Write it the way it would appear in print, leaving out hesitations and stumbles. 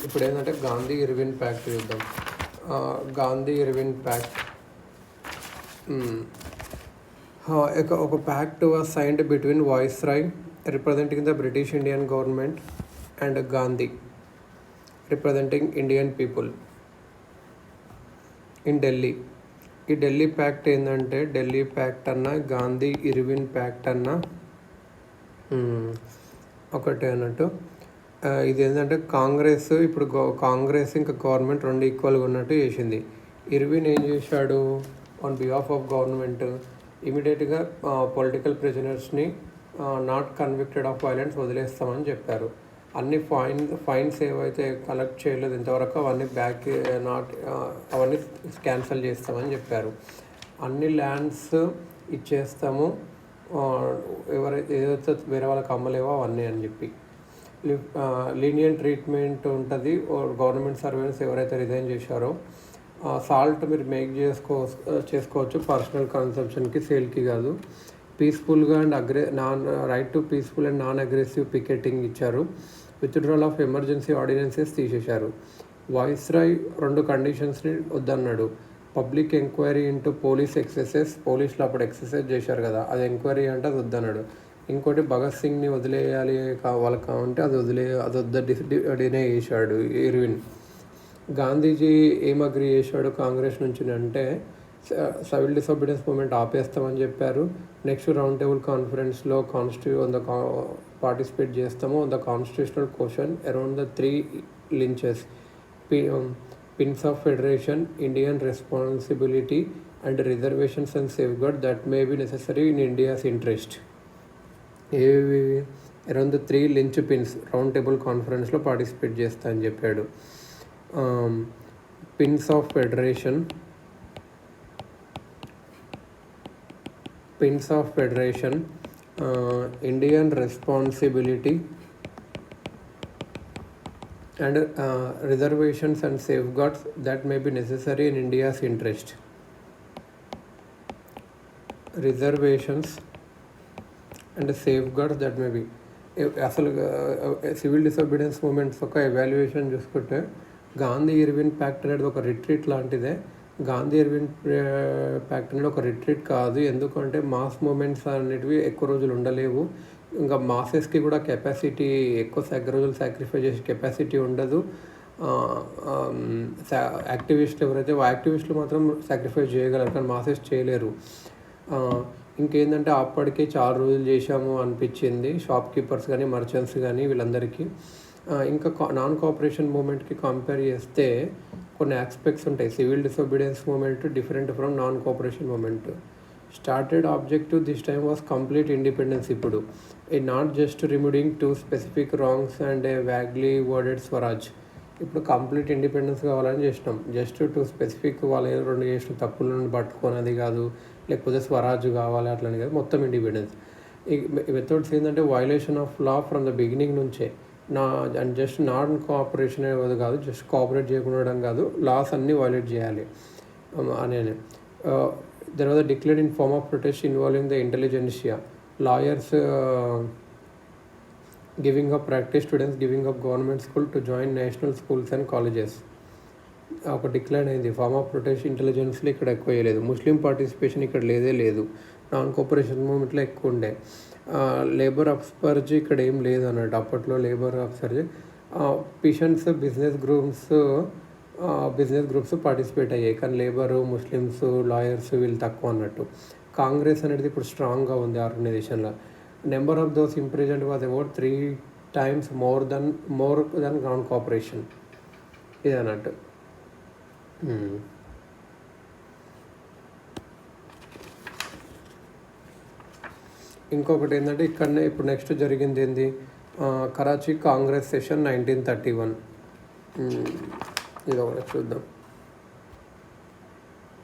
ఇప్పుడు ఏంటంటే Gandhi Irwin pact చూద్దాం. గాంధీ ఇర్విన్ ప్యాక్ట్ ఒక pact was signed between viceroy representing the British Indian government and Gandhi representing Indian people in Delhi. ఈ Delhi pact ఏంటంటే Delhi pact అన్న గాంధీ ఇర్విన్ ప్యాక్ట్ అన్న ఒకటే అన్నట్టు. ఇది ఏంటంటే కాంగ్రెస్ ఇప్పుడు కాంగ్రెస్ ఇంకా గవర్నమెంట్ రెండు ఈక్వల్గా ఉన్నట్టు చేసింది. ఇర్విన్ ఏం చేశాడు, ఆన్ బిహాఫ్ ఆఫ్ గవర్నమెంట్ ఇమీడియట్గా పొలిటికల్ ప్రిజనర్స్ని నాట్ కన్విక్టెడ్ ఆఫ్ వైలెన్స్ వదిలేస్తామని చెప్పారు. అన్ని ఫైన్స్ ఏవైతే కలెక్ట్ చేయలేదు ఇంతవరకు అవన్నీ అవన్నీ క్యాన్సిల్ చేస్తామని చెప్పారు. అన్ని ల్యాండ్స్ ఇచ్చేస్తాము, ఏదైతే వేరే వాళ్ళకి అమ్మలేవో అవన్నీ అని చెప్పి. లీనియన్ ట్రీట్మెంట్ ఉంటుంది గవర్నమెంట్ సర్వెంట్స్ ఎవరైతే రిజైన్ చేశారో. సాల్ట్ మీరు మేక్ చేసుకోవచ్చు పర్సనల్ కన్సంప్షన్కి, సేల్కి కాదు. పీస్ఫుల్గా and right to peaceful and non aggressive picketing ఇచ్చారు. విత్డ్రాల్ ఆఫ్ ఎమర్జెన్సీ ఆర్డినెన్సెస్ తీసేశారు. వాయిస్రాయ్ రెండు కండిషన్స్ని వద్దన్నాడు. Public enquiry into police excesses, పోలీసులు అప్పుడు ఎక్సర్సైజ్ చేశారు కదా, అది ఎంక్వైరీ అంటే అది వద్దన్నాడు. ఇంకోటి భగత్ సింగ్ని వదిలేయాలి వాళ్ళకి కావాలంటే అది డినే చేశాడు ఇర్విన్. గాంధీజీ ఏం అగ్రీ చేశాడు కాంగ్రెస్ నుంచి అంటే సివిల్ డిసోబీడియన్స్ మూమెంట్ ఆపేస్తామని చెప్పారు. నెక్స్ట్ రౌండ్ టేబుల్ కాన్ఫరెన్స్లో పార్టిసిపేట్ చేస్తాము. The constitutional question around the 3 lines, pins of federation, Indian responsibility and reservations and safeguard that may be necessary in India's interest. ఏవి around the 3 line pins round table కాన్ఫరెన్స్లో participate చేస్తా అని చెప్పాడు. Pins of federation, Indian responsibility and reservations and safeguards that may be necessary in India's interest. Reservations and safeguards that may be. అసలు civil disobedience moments ఒక evaluation చూసుకుంటే Gandhi Irwin pact అనేది ఒక retreat లాంటిదే. గాంధీ ఇర్విన్ ప్యాక్ట్ అనేది ఒక retreat కాదు, ఎందుకంటే మాస్ మూమెంట్స్ అనేటివి ఎక్కువ రోజులు ఉండలేవు. ఇంకా మాసెస్కి కూడా కెపాసిటీ ఎక్కువ రోజులు సాక్రిఫై చేసే కెపాసిటీ ఉండదు. యాక్టివిస్టులు ఎవరైతే యాక్టివిస్టులు మాత్రం సాక్రిఫైస్ చేయగలరు, కానీ మాసెస్ చేయలేరు. ఇంకేంటంటే అప్పటికే చాలా రోజులు చేశాము అనిపించింది షాప్ కీపర్స్ కానీ మర్చెంట్స్ కానీ వీళ్ళందరికీ. ఇంకా నాన్ కోఆపరేషన్ మూమెంట్కి కంపేర్ చేస్తే కొన్ని ఆస్పెక్ట్స్ ఉంటాయి. Civil disobedience movement different from non cooperation movement. Started objective this time was complete independence. ఇప్పుడు not just removing 2 specific wrongs and vaguely worded swaraj. ఇప్పుడు కంప్లీట్ ఇండిపెండెన్స్ కావాలని చేసినాం. జస్ట్ 2 స్పెసిఫిక్ వాళ్ళు 2 చేసిన తప్పులను పట్టుకోనది కాదు, లేకపోతే స్వరాజ్ కావాలి అట్లని కాదు, మొత్తం ఇండిపెండెన్స్. ఈ మెథడ్స్ ఏంటంటే violation of law from the beginning నుంచే. అండ్ జస్ట్ నాన్ కోఆపరేషన్ అనేది కాదు, జస్ట్ కోఆపరేట్ చేయకుండా కాదు, లాస్ అన్నీ వైలేట్ చేయాలి అనే. There was declared in form of protest involving the intelligentsia, lawyers giving up practice, students giving up government school to join national schools and colleges. ఒక decline అయింది. Form of protest ఇంటెలిజెన్స్లో ఇక్కడ ఎక్కువ వేయలేదు. ముస్లిం participation ఇక్కడ లేదు. నాన్ కోఆపరేషన్ మూమెంట్లో ఎక్కువ ఉండే. లేబర్ అప్స్పర్జ్ ఇక్కడ ఏం లేదు అన్నట్టు అప్పట్లో. లేబర్ అప్స్పర్జ్ పిషన్స్ బిజినెస్ గ్రూప్స్ పార్టిసిపేట్ అయ్యాయి, కానీ లేబరు, ముస్లిమ్స్, లాయర్స్ వీళ్ళు తక్కువ అన్నట్టు. కాంగ్రెస్ అనేది ఇప్పుడు స్ట్రాంగ్గా ఉంది ఆర్గనైజేషన్లో. Number of those imprisoned was about 3 times more than non cooperation. ఇది అన్నట్టు. ఇంకొకటి ఏంటంటే ఇక్కడనే ఇప్పుడు నెక్స్ట్ జరిగింది ఏంది, కరాచీ కాంగ్రెస్ సెషన్ 1931. ఇది ఒకటి చూద్దాం.